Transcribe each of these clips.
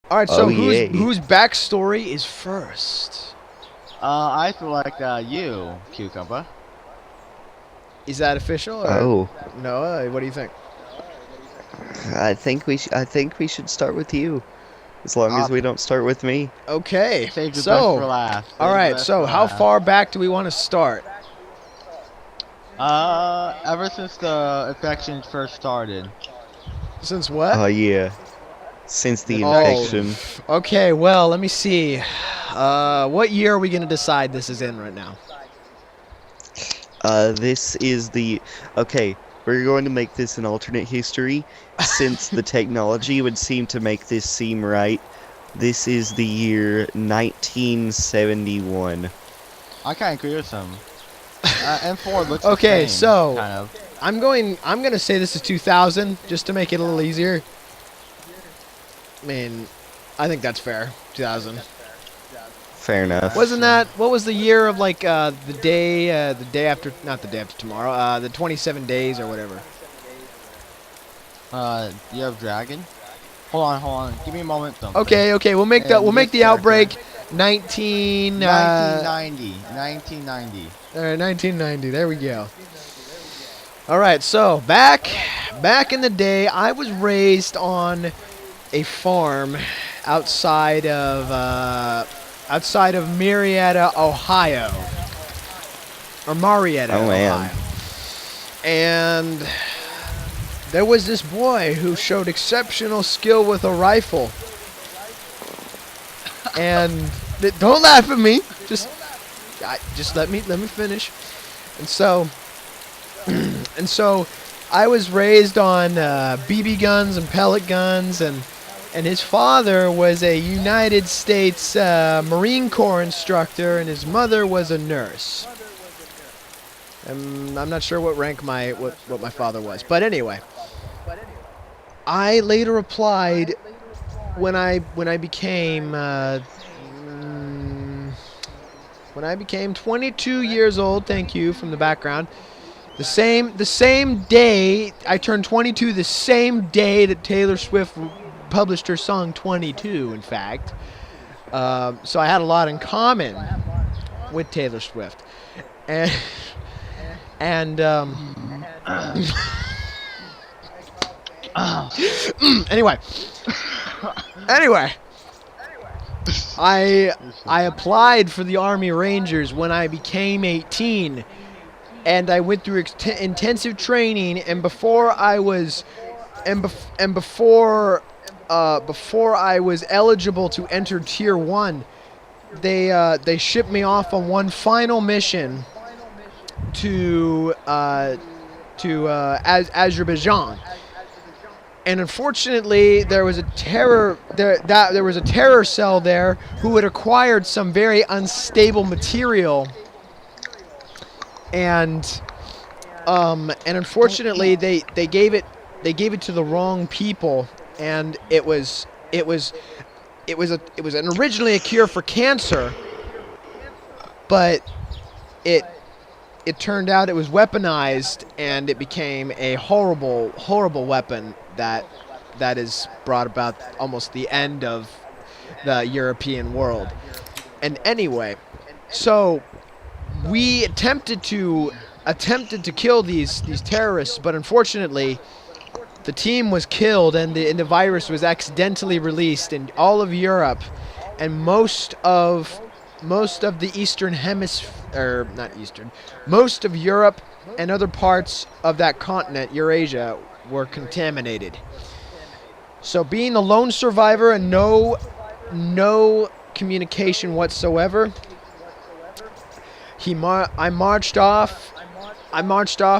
All right, so Oh yeah. whose backstory is first? I feel like you, Cucumber. Is that official or Oh, no? What do you think? I think we should start with you, as long Uh, as we don't start with me. okay, Save the best for so last. all Save the right, best for so how last. far back do we want to start? Ever since the infection first started. Since what? Oh yeah. Since The the Oh, infection. infection. okay. Well, let me see. What year are we gonna decide this is in right now? This is the okay. We're going to make this an alternate history, since the technology would seem to make this seem right. This is the year 1971. I kind of agree with him. M4 looks Okay, the same, so kind of. I'm gonna say this is 2000 just to make it a little easier. I mean, I think that's fair. 2000. Fair enough. Wasn't that what was the year of like the day after, not the day after tomorrow, the 27 days or whatever. You have dragon? Hold on. Give me a moment. Something. Okay, we'll make And we'll make this the character. outbreak 19 1990. 1990. There we go. All right, so back in the day, I was raised on a farm outside of Marietta, Ohio, or Marietta, Oh man. Ohio, and there was this boy who showed exceptional skill with a rifle. And don't laugh at me. Just let me finish. And so I was raised on BB guns and pellet guns, and his father was a United States Marine Corps instructor, and his mother was a nurse. I'm not sure what rank what my father was, but anyway, I later applied when I became 22 years old. Thank you from the background. The same day I turned 22. The same day that Taylor Swift published her song 22. In fact, so I had a lot in common with Taylor Swift, and and anyway, I applied for the Army Rangers when I became 18, and I went through intensive training. And before I was before I was eligible to enter Tier 1, they shipped me off on one final mission to Azerbaijan. And unfortunately, there was a terror cell there who had acquired some very unstable material, and unfortunately they gave it to the wrong people, and it was originally a cure for cancer, but it turned out it was weaponized, and it became a horrible weapon that has brought about almost the end of the European world. And anyway, so we attempted to kill these terrorists, but unfortunately the team was killed, and the virus was accidentally released in all of Europe, and most of the Eastern Hemisphere, or not Eastern, most of Europe and other parts of that continent, Eurasia, were contaminated. So being the lone survivor and no communication whatsoever, I marched off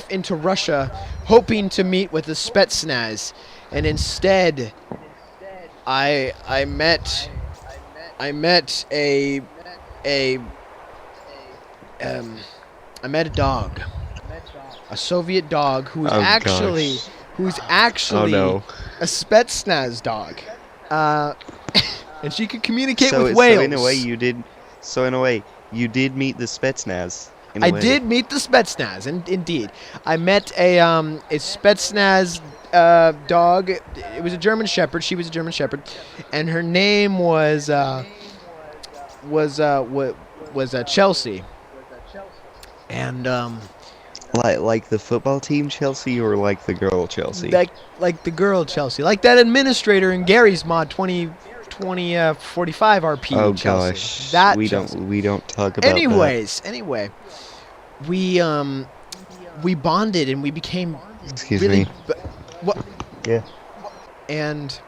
into Russia, hoping to meet with the Spetsnaz, and instead I met a dog, a Soviet dog who was Oh actually gosh. Oh no. a Spetsnaz dog, and she could communicate with So whales. in a way you did meet the Spetsnaz. In a I way. did meet the Spetsnaz, and indeed, I met a Spetsnaz dog. It was a German Shepherd. She was a German Shepherd, and her name was Chelsea. And Like the football team Chelsea or like the girl Chelsea? like the girl Chelsea, like that administrator in Gary's mod 2045 RP. Oh Chelsea. gosh, That we Chelsea. don't talk about Anyway, we bonded and we became Excuse really me. what Yeah. and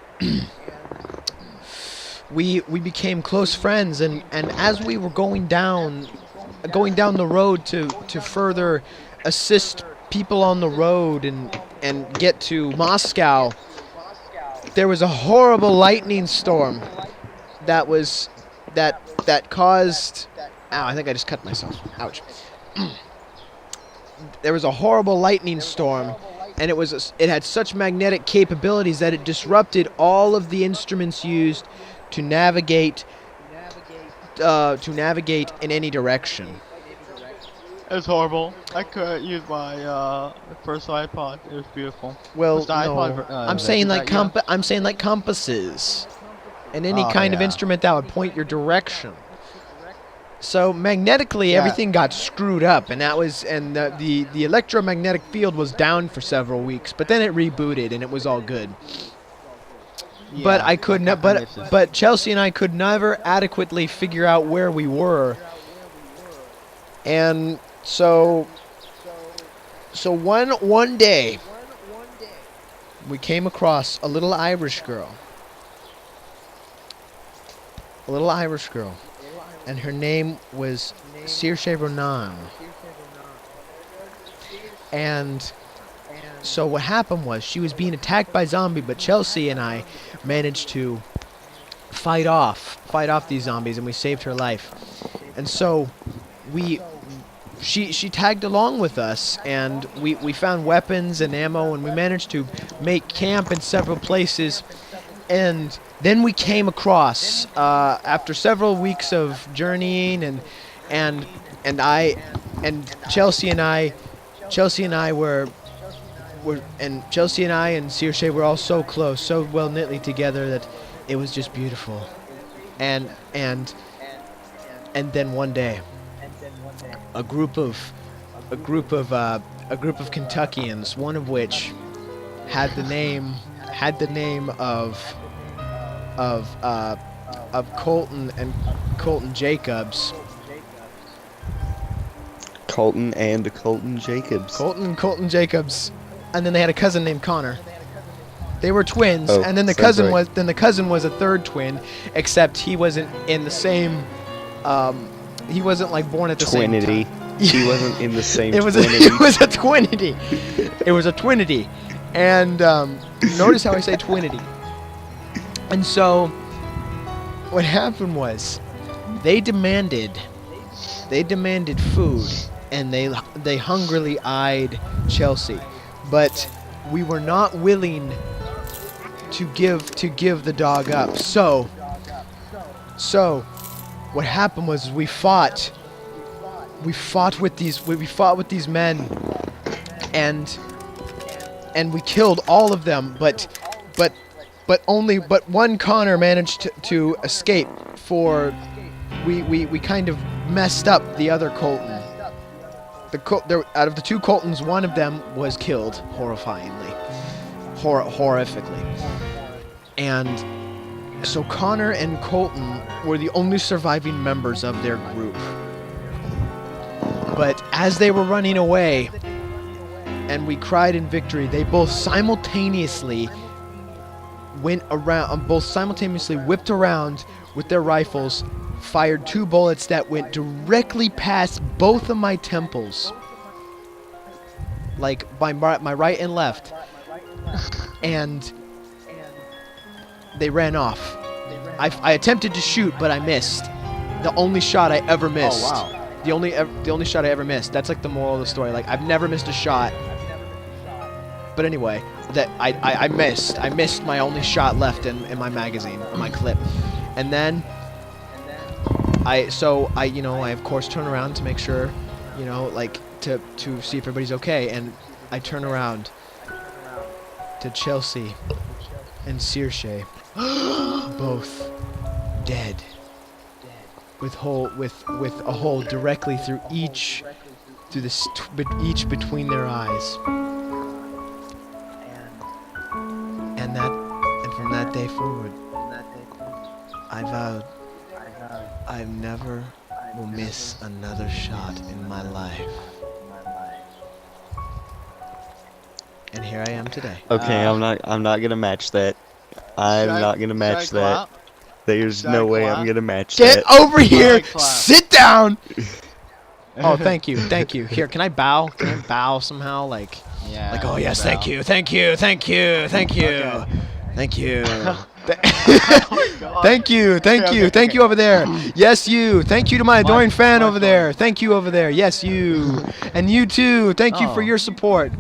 we became close friends, and as we were going down the road to further assist people on the road and get to Moscow, there was a horrible lightning storm that caused, ow, I think I just cut myself, ouch. There was a horrible lightning storm, and it had such magnetic capabilities that it disrupted all of the instruments used to navigate in any direction. It's horrible. I couldn't use my first iPod. It was beautiful. Well, Was the no, iPod, I'm is saying that- like yeah? I'm saying like compasses, and any Oh, kind of yeah. instrument that would point your direction. So magnetically, Yeah. everything got screwed up, and the electromagnetic field was down for several weeks. But then it rebooted, and it was all good. But Yeah, I could not. kinda miss it. But Chelsea and I could never adequately figure out where we were, and so one day we came across a little Irish girl, and her name was Saoirse Ronan. And so what happened was she was being attacked by zombies, but Chelsea and I managed to fight off these zombies, and we saved her life. And so she tagged along with us, and we found weapons and ammo, and we managed to make camp in several places. And then we came across, after several weeks of journeying, and Chelsea and I and Saoirse were all so close, so well knitly together that it was just beautiful. And then one day, a group of Kentuckians, one of which had the name of Colton Jacobs. Colton and Colton Jacobs. Colton Jacobs, and then they had a cousin named Connor. They were twins, Oh, and then the sounds cousin was a third twin, except he wasn't in the same. He wasn't like born at the same Twinity. time. He wasn't in the same It was Twinity. it was a twinity. It was a twinity, and notice how I say twinity. And so, what happened was, they demanded food, and they hungrily eyed Chelsea, but we were not willing to give the dog up. So what happened was we fought with these men, and we killed all of them, but one Connor managed to escape. For we kind of messed up the other Colton. Out of the two Coltons, one of them was killed horrifically. And so Connor and Colton were the only surviving members of their group. But as they were running away, and we cried in victory, they both simultaneously whipped around with their rifles, fired 2 bullets that went directly past both of my temples, like by my right and left, and they ran off. I attempted to shoot, but I missed. The only shot I ever missed. Oh, wow. The only shot I ever missed. That's like the moral of the story. Like, I've never missed a shot. But anyway, that I missed. I missed my only shot left in my magazine, my clip. And then I of course turn around to make sure, like to see if everybody's okay, and I turn around to Chelsea and Saoirse, both dead, with a hole directly through each between their eyes. And from that day forward, I vowed I never will miss another shot in my life. And here I am today. Okay, I'm not gonna match that. I'm not gonna match that. There's no way I'm gonna match that. Get over here! clap. Sit down! Oh, thank you. Here, can I bow? Can I bow somehow? Like, oh yes, thank you. Thank you. Thank you. Thank you. Thank you over there. Yes, you. Thank you to my adoring fan over there. Thank you over there. Yes, you. And you too. Thank you for your support.